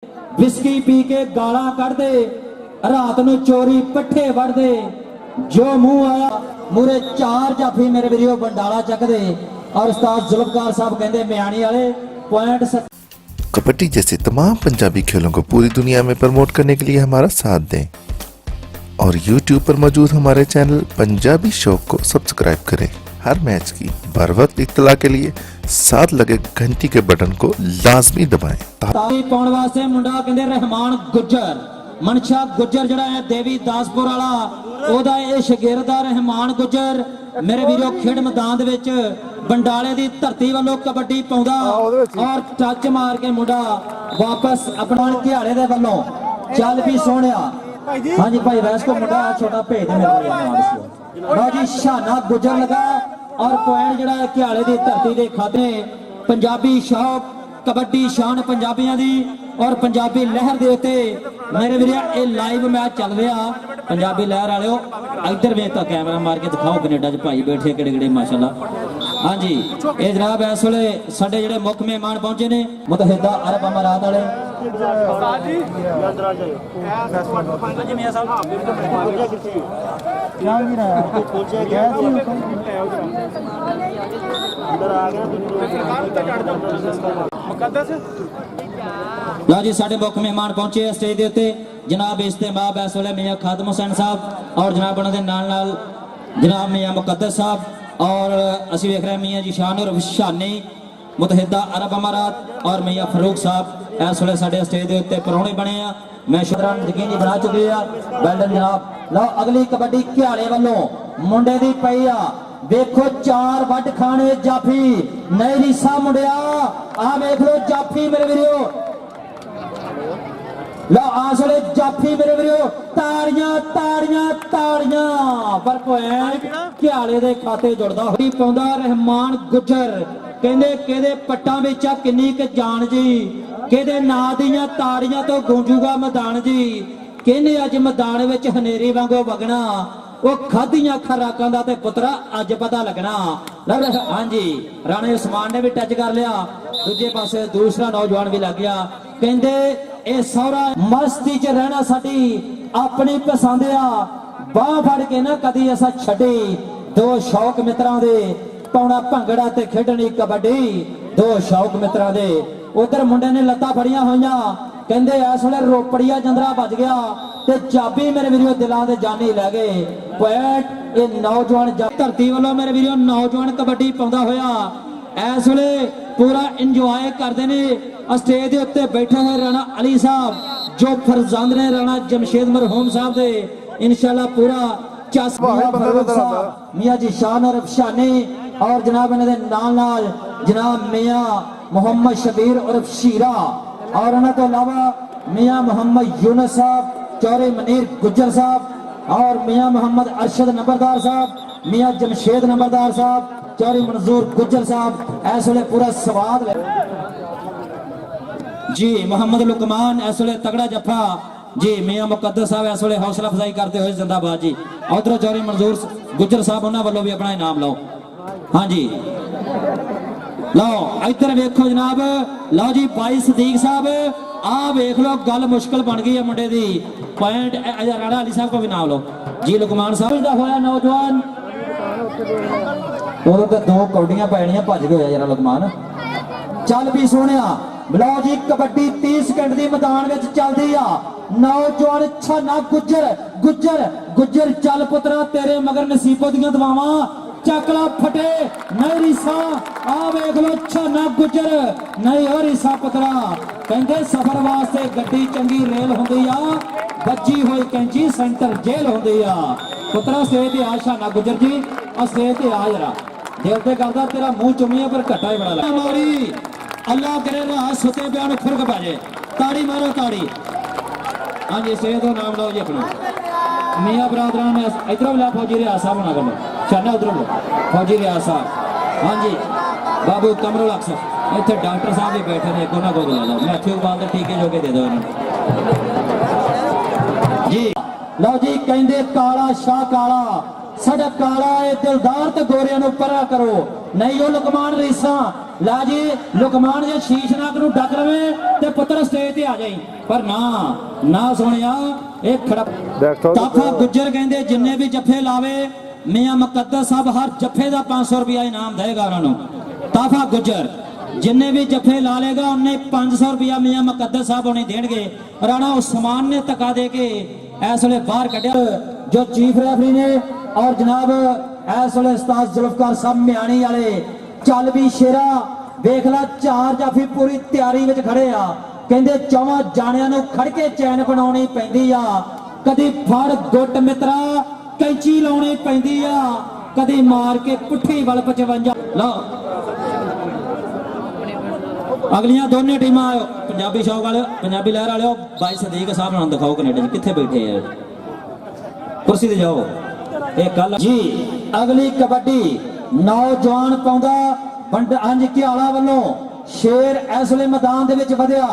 Whisky P के गाला कढ़दे, रात नूं चोरी पट्ठे वढ़दे, जो मुंह आया मूरे चार जाफी मेरे वीडियो बंडाला चकदे। और उस्ताद जुल्फकार साहब कहते म्याणी वाले पॉइंट। कबड्डी जैसे तमाम पंजाबी खेलों को पूरी दुनिया में प्रमोट करने के लिए हमारा साथ दें और YouTube पर मौजूद हमारे चैनल पंजाबी शौक को सब्सक्राइब करें। हर मैच की बर वक्त इत्तला के लिए साथ लगे घंटी के बटन को लाजमी दबाएं। ताली पाउण वास्ते मुंडा कहंदे रहमान गुज्जर, मनशा गुज्जर जड़ा है देवी दासपुर वाला, ओदा ये शागिर्द आ रहमान गुज्जर। मेरे वीरों खेड मैदान दे विच बंडाले दी धरती वालों कबड्डी पाउंदा और टच मार के मुंडा वापस अपना घियाड़े दे वालों चल भी सोहणिया। हाँ जी भाई वैस को मुंडा छोटा भेज दे मेरे जी। शाना गुजर लगा और पॉइंट जड़ा घियाड़े की धरती के खाते। पंजाबी शौक कबड्डी शान पंजाबियों की और पंजाबी लहर के उत्ते मेरे वीर ये लाइव मैच चल रहा। पंजाबी लहर वाले इधर वेख तो कैमरा मार के दिखाओ कनेडा च भाई बैठे किड़े किड़े माशाल्लाह। हाँ जी ये जनाब इस वे साडे जिहड़े मुख मेहमान पहुंचे ने मुतहिदा अरब अमारात वाले। लो जी साडे मुख मेहमान पहुंचे स्टेज के उत्ते जनाब इस्तेमाब इस वे मियां खादम हुसैन साहब और जनाब उन्होंने नाल जनाब मियां मुकद्दस साहब और असी वेख रहे हैं मियां जी शान और शानी मुतहिदा अरब अमारात और मियां फरूक साहब इस वे साडे स्टेज के उत्ते परौणे बने आ। मैं शुक्रान यकीन जी बना चुकी है वेल्डन जनाब। लो अगली कबड्डी घियाड़े वालों मुंडे दी पई आ। देखो चार वड खाने जाफी नई रीसा मुंडिया आ वेख लो जाफी मेरे वीरो। लो आसले जाफी मेरे वीरो ताड़ियां ताड़ियां ताड़ियां पर पॉइंट घियाड़े दे खाते जुड़दा होई पाउंदा रहमान गुज्जर। कहंदे केदे पट्टां विच आ किन्नी क जान जी, केदे नां दीयां ताड़ियां तो गूंजूगा मैदान जी। कहने अज मैदान विच हनेरी वांगू वगना वो खादियां खराकां दा ते पुत्रा अज पता लगना। हाँ जी राणे उस्मान ने भी टच कर लिया, दूजे पासे दूसरा नौजवान भी लग गया। कहंदे ए सौरा मस्ती च रहना साडी अपनी पसंद आ, बाह फड़ के ना कदी असा छड्डी। दो शौक मित्रां दे पाउणा भंगड़ा ते खेडणी कबड्डी, दो शौक मित्रां दे। उधर मुंडे ने लत्तां फड़ियां होईयां कहंदे इस वेले रोपड़िया जंदरा बज गया ते चाबी मेरे वीरों दिलां दे जानी लै गए। पॉइंट ये नौजवान धरती वालों मेरे वीरों नौजवान कबड्डी पाउंदा होया इस वेले पूरा इंजॉय करते ने। स्टेज के उत्ते बैठे हुए राणा अली साहब जो फरजंद ने राणा जमशेद मरहूम साहब दे इंशाल्लाह पूरा चस मियां जी शान और शानी और जनाब इन्हां दे नाल जनाब मियां मोहम्मद शबीर और शीरा और उन्होंने तो अलावा मियां मोहम्मद यूनुस साहब, चौरे मनीर गुज्जर साहब और मियां मोहम्मद अरशद नंबरदार साहब, मियां जमशेद नंबरदार साहब, चौरे मंजूर गुज्जर साहब इस वे पूरा स्वाद जी। मोहम्मद लुकमान इस वे तगड़ा जफा जी। मियां मुकद्दस साहब इस वे हौसला अफजाई करते हुए जिंदाबाद जी। उधर चौरे मंजूर गुज्जर साहब उन्होंने वालों भी अपना इनाम लो। हाँ जी लो इधर वेखो जनाब। लो जी भाई सदीक साहब आ वेख लो गल मुश्किल बन गई है मुंडे दी। पॉइंट राणा अली साहब को भी नाम लो जी। लुकमान साहब का होया नौजवान उदों तो दो कौडियां पैनियां भज गए जरा लुकमान चल भी सोहणिया। लो जी कबड्डी 30 सेकंड की मैदान में चलती आ। नौजवान छाना गुज्जर गुज्जर गुज्जर चल पुत्रा तेरे मगर नसीबों दियां दुआवां चकला फटे नहीं रीसा आ वेख लो छाना गुज्जर नहीं हो रीसा पुत्रा। कहते सफर वास्ते गड्डी चंगी रेल होंदी आ, बची हुई कैंची सेंटर जेल होंदी आ। पुत्रा स्टेज ते आ छाना गुज्जर जी आ स्टेज ते आ जरा दिल ते करदा तेरा मुंह चुमिया पर घटा ही बड़ा लगा। अल्लाह करे राह सुते पिया फर्क पै जाए। ताड़ी मारो ताड़ी। हाँ जी स्टेज तो नाम लो जी अपना मियाँ बरादरान ने इधर भी ला फौजी रियाज साहब होना कर शाना उधर फौजी रियाज साहब। हाँ जी बाबू कमरुल हक साहब इतने डॉक्टर साहब भी बैठे ने कोना को ला लो मैथ्यू इकबाल के टीके जो के दे दो जी। लो जी कहंदे काला शाह काला साडा काला है दिलदार ते गोरियां नूं परा करो नहीं ओ लुकमान रीसा ला जी लुकमान जे शीशनाग नूं डक लवे ते पुत्र स्टेज ते आ जाई पर ना सुनिया एक खड़ा ताफा गुज्जर कहंदे जिन्ने भी जफे लावे मियां मुकद्दस साहब हर जफे दा 500 रुपया इनाम देगा उन्होंने। ताफा गुज्जर जिन्ने भी जफे ला लेगा उन्हें 500 रुपया मियां मुकद्दस साहब उन्हें देंगे। राणा उस्मान ने धक्का दे के इस वे बाहर कढ़िया जो चीफ रेफरी ने और जनाब इस वे उस्ताद जुल्फकार साहब म्याणी वाले चल भी शेरा देख ला 4 जाफी पूरी तैयारी में खड़े आ कहते 4 जाणियां नूं खड़ के चैन बनाउणी पैंदी आ कदी फड़ गुट मित्रा कैंची लाउणी पैंदी आ कदी मार के पुट्ठी वल 55 लो अगलियां दोनों टीमां आयो पंजाबी शौक वाले पंजाबी लहर वाले भाई सदीक साहब नाल दिखाओ कनेडा जी कित्थे बैठे है कुर्सी ते जाओ एक गल जी। अगली कबड्डी नौजवान पाउंदा पंज घियाला वालों शेर इस वे मैदान दे विच वधिया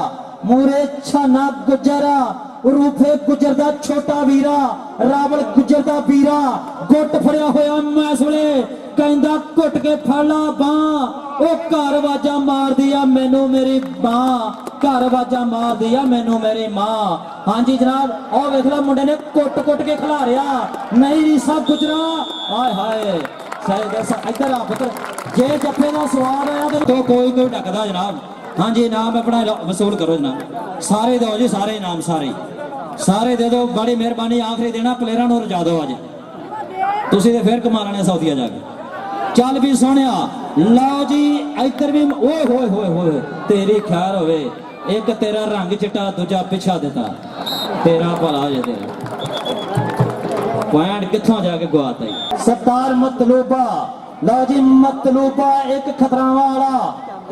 मूरे छाना गुज्जर रूफे गुज्जर दा छोटा वीरा रावल गुज्जर दा वीरा गुट फड़िया होया मैं इस वे कहंदा घुट के फड़ा बां ओ घर वाजा मार दिया मैनू मेरी मां घर वाजा मार दिया मैनू मेरी मां। हाँ जी जनाब और वेख ला मुंडे ने कुट के खिलारिया नहीं रीसा गुजरा हाय हाय इधर आ पुत्र जे जफे का सवाल आया तो कोई ढकदा जनाब। हाँ जी इनाम अपना वसूल करो जनाब सारे दो जी सारे इनाम सारे दे दो बड़ी मेहरबानी आखिरी देना प्लेयरां नूं रजा दो अज तुसीं ते फिर कमा लेने सऊदीया जाके चल भी सोहणिया लो जी इधर भी ओए होए होए होए तेरी खैर होवे एक तेरा रंग चिट्टा दूजा पिछा देता तेरा भला हो जाए तेरा पॉइंट कित्थों जाके गवाता ही सत्तार मतलूबा लो जी मतलूबा एक खतरावा वाला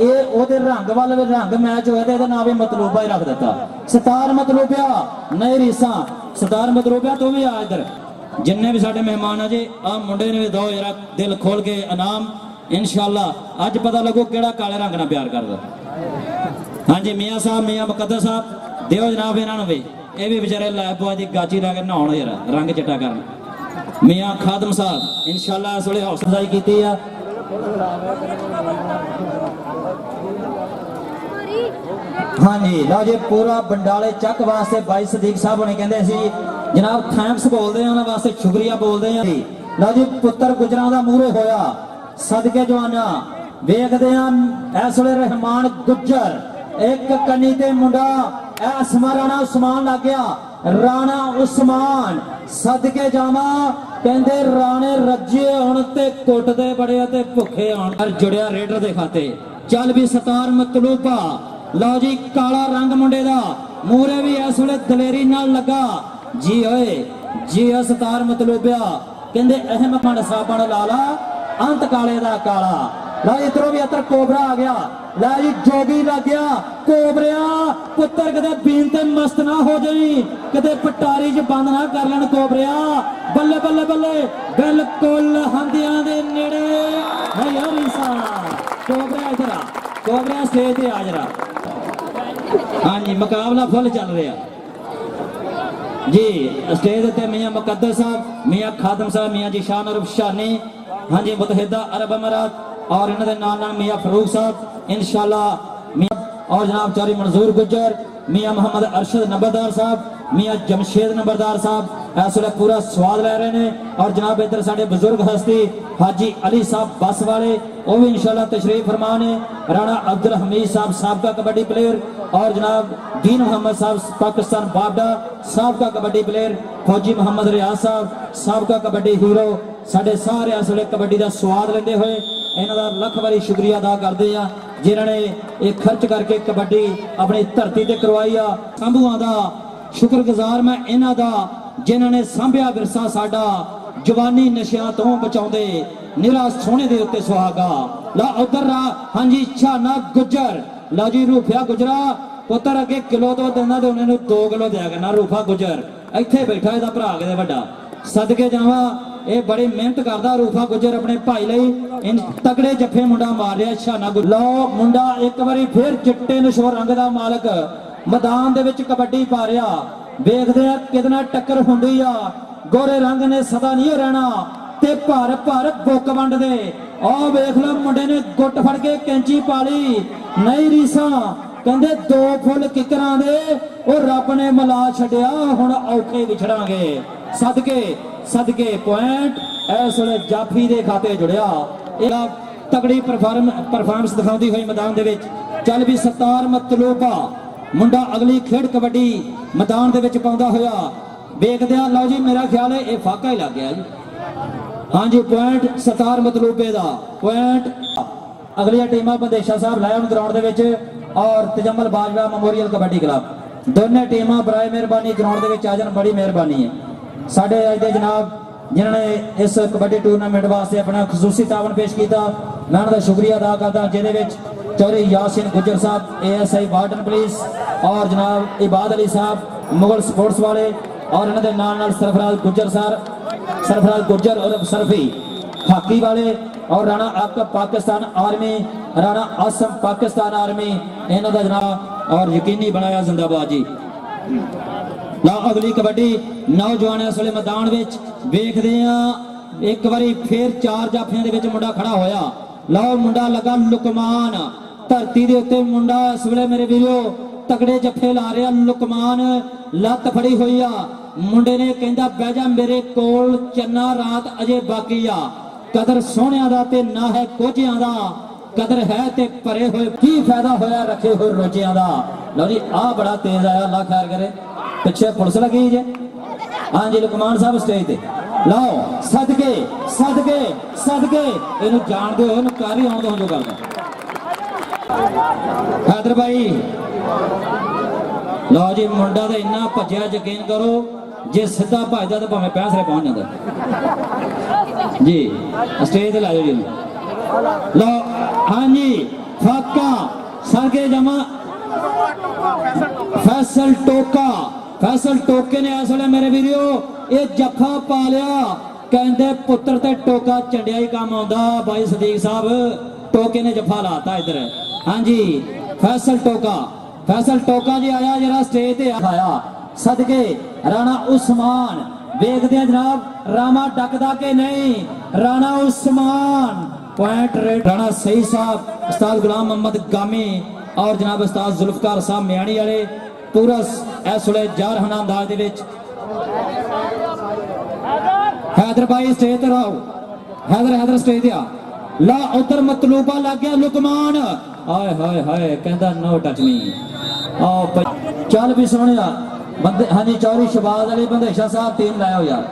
ये ओदे रंग वाले रंग मैच होया ते नाम भी मतलूबा ही रख दिता सतार मतलूबिया नहीं रीसा सतार मतलूबिया तू भी आ इधर जिन्ने भी साडे मेहमान आ जी आ मुंडे ने भी दो जरा दिल खोल के इनाम इंशाअल्लाह अज पता लगू केड़ा काले रंग नाल प्यार करदा। हाँ जी मियाँ साहब मियाँ मुकद्दस साहब दिओ जनाब इन्हां भी ये भी बेचारे लैबुआ दी गाची ला के नहाउण जरा रंग चिट्टा करन मियाँ खादम साहब इंशाअल्लाह इस वेले हौसला अफजाई कीती आ। हाँ जी लो जी पूरा बंडाले चक वास्ते भाई सदीक साहब होने कहते सी जनाब थैंक्स बोलते हैं उन्होंने वास्ते शुक्रिया बोलते हैं लो जी पुत्र गुजरां दा मूहरे होया सदके जवाना वेखदे हैं इस वेले रहमान गुज्जर एक कन्नी ते मुंडा ऐसमा राणा उस्मान लग गया राणा उस्मान सदके जावा कहते राणे रजे हुण ते कुटदे बड़े ते भुखे आण पर जुड़िया रेडर दे खाते चल भी सतार मतलूबा लो जी काला रंग मुंडे दा मूहरे भी इस वेले दलेरी नाल लगा जी ओए जी सतार मतलूबिया कहते अहम खंड साबण लाला अंत काले दा काला ला इधरों भी अतर कोबरा आ गया ला जी जोगी लग गया कोबरिया पुत्र कदे बीन ते मस्त ना हो जाई कदे पटारी च बंद ना कर लेन कोबरिया बल्ले बल्ले बल्ले बिल्कुल हंदियां दे नेड़े है यार इंसान कोबरा इधर आ कोबरा स्टेज ते आ जरा। हाँ जी मुकाबला फुल चल रहा जी स्टेज ते मियाँ मुकद्दस साहब मियाँ खादम साहब मियाँ जी शान और शानी। हाँ जी मुतहिदा अरब अमारात और इन्होंने नाल मियाँ फरूक साहब इंशाअल्लाह मियाँ और जनाब चौधरी मंजूर गुज्जर मियाँ मोहम्मद अरशद नंबरदार साहब मियाँ जमशेद नंबरदार साहब इस वे पूरा स्वाद लै रहे हैं और जनाब इधर साढ़े बुजुर्ग हस्ती हाजी अली साहब बस वाले वो भी इंशाअल्लाह तशरीफ फरमा ने राणा अब्दुल हमीद साहब साबका कबड्डी प्लेयर और जनाब दीन मोहम्मद साहब पाकिस्तान बाबडा साबका कबड्डी प्लेयर फौजी मोहम्मद रियाज साहब साबका कबड्डी हीरो साढ़े सारे इस वे कबड्डी का स्वाद लेंदे हुए इन्हां दा लख वारी शुक्रिया अदा करते हैं जिन्होंने ये खर्च करके कबड्डी अपनी धरती ते करवाई आ संभुआं दा शुक्रगुजार मैं इन्हां दा जिन्होंने सांभिया विरसा साडा जवानी नशियां तो बचाउंदे निरा सोने दे उत्ते सुहागा ला उधर हाँ जी छाना गुज्जर ला जी रूफिया गुजरा पुत्र अगे किलो तो देना तो उन्हें 2 किलो दिया करना रूफा गुज्जर इत्थे बैठा इहदा भरा किते वड्डा सदके जावा ये बड़ी मेहनत करता रूफा गुज्जर अपने भाई लई इन तगड़े जफे मुंडा मार रहा छाना लो मुंडा एक बारी फिर चिट्टे नशोर रंग का मालक मैदान दे विच कबड्डी पा रहा वेखदे कितना टक्कर हुंदी आ गोरे रंग ने सदा नहीं रहना ਤੇ ਭਰ ਭਰ ਬੁੱਕ ਵੰਡਦੇ। ਆਹ ਵੇਖ ਲਓ ਮੁੰਡੇ ਨੇ ਗੁੱਟ ਫੜ ਕੇ ਕੈਂਚੀ ਪਾ ਲਈ। ਨਹੀਂ ਰੀਸਾਂ ਕਹਿੰਦੇ 2 ਫੁੱਲ ਕਿਕਰਾਂ ਦੇ ਉਹ ਰੱਬ ਨੇ ਮਿਲਾ ਛੱਡਿਆ, ਹੁਣ ਔਖੇ ਵਿਛੜਾਂਗੇ। ਸਦਕੇ ਪੁਆਇੰਟ ਇਸ ਵੇਲੇ ਜਾਫੀ ਦੇ ਖਾਤੇ ਜੁੜਿਆ। ਇਹ ਤਗੜੀ ਪਰਫਾਰਮੈਂਸ ਦਿਖਾਉਂਦੀ ਹੋਈ ਮੈਦਾਨ ਦੇ ਵਿੱਚ। ਚੱਲ ਵੀ ਸਤਾਰ ਮਤਲੂਬਾ ਮੁੰਡਾ ਅਗਲੀ ਖੇਡ ਕਬੱਡੀ ਮੈਦਾਨ ਦੇ ਵਿੱਚ ਪਾਉਂਦਾ ਹੋਇਆ ਵੇਖਦੇ ਆ। ਲਓ ਜੀ ਮੇਰਾ ਖਿਆਲ ਹੈ ਇਹ ਫਾਕਾ ਹੀ ਲੱਗ ਗਿਆ ਜੀ। ਹਾਂਜੀ ਪੁਆਇੰਟ ਸਤਾਰ ਮਤਲੂਬੇ ਦਾ ਪੁਆਇੰਟ। ਅਗਲੀਆਂ ਟੀਮਾਂ ਬੰਦੇਸ਼ਾ ਸਾਹਿਬ ਲਾਇਨ ਗਰਾਊਂਡ ਦੇ ਵਿੱਚ ਔਰ ਤਜਮਲ ਬਾਜਵਾ ਮੈਮੋਰੀਅਲ ਕਬੱਡੀ ਕਲੱਬ ਦੋਨੇ ਟੀਮਾਂ ਬਰਾਏ ਮਿਹਰਬਾਨੀ ਗਰਾਊਂਡ ਦੇ ਵਿੱਚ ਆ ਜਾਣ, ਬੜੀ ਮਿਹਰਬਾਨੀ ਹੈ। ਸਾਡੇ ਅੱਜ ਦੇ ਜਨਾਬ ਜਿਨ੍ਹਾਂ ਨੇ ਇਸ ਕਬੱਡੀ ਟੂਰਨਾਮੈਂਟ ਵਾਸਤੇ ਆਪਣਾ ਖਸੂਸੀ ਤਾਵਨ ਪੇਸ਼ ਕੀਤਾ, ਮੈਂ ਉਹਨਾਂ ਦਾ ਸ਼ੁਕਰੀਆ ਅਦਾ ਕਰਦਾ, ਜਿਹਦੇ ਵਿੱਚ ਚੌਧਰੀ यासिन गुज्जर साहब ASI वार्डन पुलिस और जनाब इबाद अली साहब मुगल स्पोर्ट्स वाले और इन्होंने नाल सरफराज गुज्जर और सरफी हाकी वाले और राणा आकब पाकिस्तान आर्मी, राणा आसम पाकिस्तान आर्मी, इन्हों का जनाब और यकीनी बनाया जिंदाबाद जी। ला अगली कबड्डी नौजवान इस वेले मैदान विच वेखदे आ। एक बारी फिर 4 जाफियां दे विच मुंडा खड़ा होया। लो मुंडा लगा लुकमान धरती दे उत्ते मुंडा इस वेले मेरे वीरो तगड़े जफे ला रहा। लुकमान लत फड़ी हुई आ। मुंडे ने कहंदा बह जा मेरे कोल चन्ना रात अजे बाकी आ। कदर सोहणियां दा ते ना है कोझियां दा, कदर है ते भरे होए की फायदा होया रखे हुए रोजियां दा। लो जी आ बड़ा तेज आया, अल्लाह खैर करे। पिछे पुलिस लगी जे। हाँ जी लुकमान साहब स्टेज ते लो सदके इनू जान दो, इनू कर ही आउंदा जो करदा। हैदर भाई लो जी मुंडा तो इन्ना भज्या, यकीन करो जे सीधा भजदा तो भावें पैंसरे पहुंच जाता जी। स्टेज ते ला जाओ जी लो। हाँ जी फाका सरगे जमा फैसल टोके ने इस वेले मेरे वीरो ये जफा पा लिया। कहते पुत्र ते टोका चंडिया ही काम आउंदा। भाई सदीक साहब टोके ने जफा लाता इधर। हाँ जी फैसल टोका जी आया जरा स्टेज ते आया। सदके राणा उस्मान वेखदे जनाब रामा डकदा के नहीं। राणा उस्मान पॉइंट रेट राणा सही साहब उस्ताद गुलाम मोहम्मद गामी और जनाब उस्ताद जुल्फकार साहब मियाणी वाले पूरा इस वेले जा रहा अंदाज दे विच। हैदर भाई स्टेज ते रहो। हैदर स्टेज ते आ। ला उधर मतलूबा लग गया लुकमान। हाय हाय हाय कहंदा नो टच मी। आओ चल भी सोहणिया बंदे। हाँ जी चौधरी शहबाज अली बंदेशा साहब टीम लाओ यार।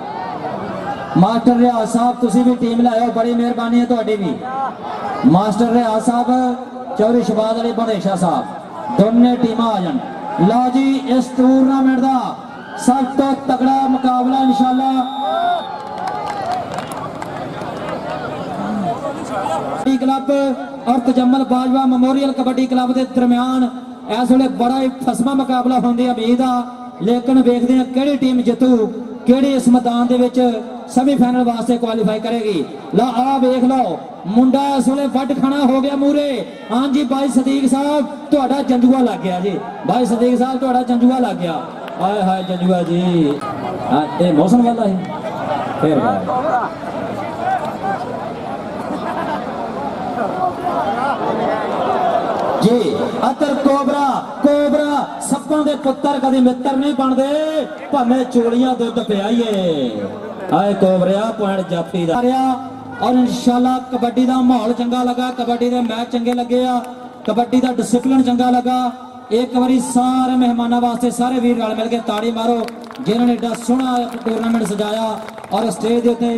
मास्टर रियाज साहब तुसी भी टीम लाओ, बड़ी मेहरबानी है तुहाडी भी। मास्टर रियाज साहब चौधरी शहबाज अली बंदेशा साहब दोनों टीम आ जान। लो जी इस टूरनामेंट का सब तो तगड़ा मुकाबला इंशाल्लाह क्लब और तजम्मल बाजवा मेमोरियल कबड्डी क्लब के दरम्यान इस वे बड़ा ही फसमा मुकाबला होने की उम्मीद आ। लेकिन वेखते हैं कि टीम जितू कि इस मैदान के सेमीफाइनल वास्ते क्वालीफाई करेगी। ला आ वेख लो मुंडा इस वे वड खाना हो गया मूरे। हाँ जी भाई सदीक साहब तुहाडा जंजुआ लग गया जी। भाई सदीक साहब तुहाडा जंजुआ लग गया। हाय हाय जंजुआ जी ये मौसम वाला है फिर जी। अतर कोबरा सप्पां दे पुत्तर कदी मित्र नहीं बनते, भावें चोलियां दुध पियाइए। आए कोबरिया पॉइंट जाफी दा और इंशाल्लाह कबड्डी का माहौल चंगा लगा, कबड्डी के मैच चंगे लगे आ, कबड्डी का डिसिपलिन चंगा लगा। एक बारी सारे मेहमानों वास्ते सारे वीर नाल मिल के ताड़ी मारो जिन्होंने एडा सोहना टूरनामेंट सजाया और स्टेज के उत्ते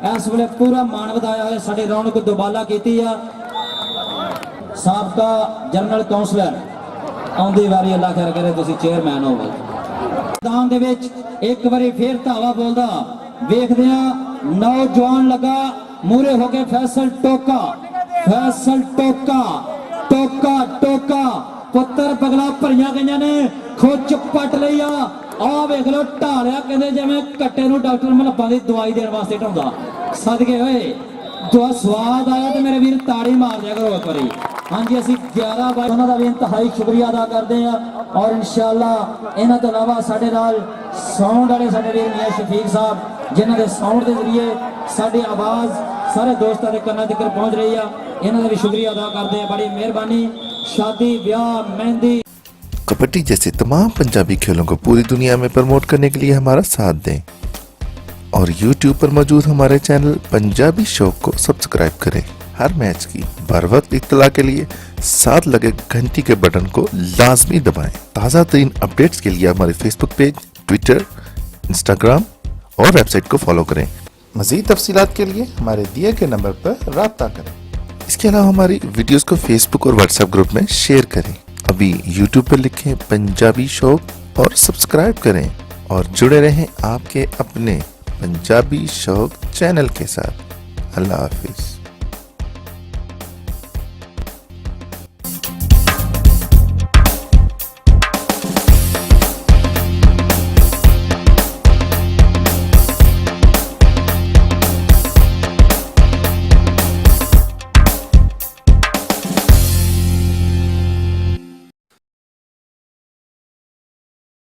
इस वेले पूरा मान वधाया है। साडी रौनक दुबाला कीती आ। साबका जनरल काउंसलर आउंदी वारी अल्लाह खैर करे तुसी चेयरमैन हो। मैदान दे विच एक बारी फिर धावा बोलदा वेखदे आ। नौजवान लगा मूरे हो गए फैसल टोका पुत्र पगला भरिया गई ने खुच पट लई आ वेख लो ढालिया कहते जिवें कट्टे नूं डॉक्टर मलब्बा की दवाई देने वास्ते ढाउंदा। सदके होए जो स्वाद आया तो मेरे वीर ताड़ी मार दिया करो एक बारी। हाँ जी असी 11 बार उन्होंने भी इंतहाई शुक्रिया अदा करते हैं और इंशाअल्लाह इन्हां तो इलावा साडे नाल साउंड वाले साडे वीर मियां शफीक साहब ਜਿਨ੍ਹਾਂ ਦੇ ਸਾਊਂਡ ਦੇ ਜ਼ਰੀਏ ਸਾਡੀ ਆਵਾਜ਼ ਸਾਰੇ ਦੋਸਤਾਂ ਦੇ ਕੰਨਾਂ ਤੱਕ ਪਹੁੰਚ ਰਹੀ ਆ, ਇਹਨਾਂ ਦਾ ਵੀ ਸ਼ੁਕਰੀਆ ਅਦਾ ਕਰਦੇ ਆ। बड़ी मेहरबानी। शादी, ब्याह, मेहंदी, कबड्डी जैसे तमाम पंजाबी खेलों को पूरी दुनिया में प्रमोट करने के लिए हमारा साथ दें और YouTube पर मौजूद हमारे चैनल पंजाबी शौक को सब्सक्राइब करें। हर मैच की बर वक्त इत्तला के लिए साथ लगे घंटी के बटन को लाजमी दबाएं। ताज़ा तरीन अपडेट्स के लिए हमारे फेसबुक पेज, ट्विटर, इंस्टाग्राम और वेबसाइट को फॉलो करें। मज़ीद तफसीलात के लिए हमारे दिए गए नंबर पर राब्ता करें। इसके अलावा हमारी वीडियोस को फेसबुक और व्हाट्सएप ग्रुप में शेयर करें। अभी यूट्यूब पर लिखें पंजाबी शौक और सब्सक्राइब करें और जुड़े रहें आपके अपने पंजाबी शौक चैनल के साथ। अल्लाह हाफिज़।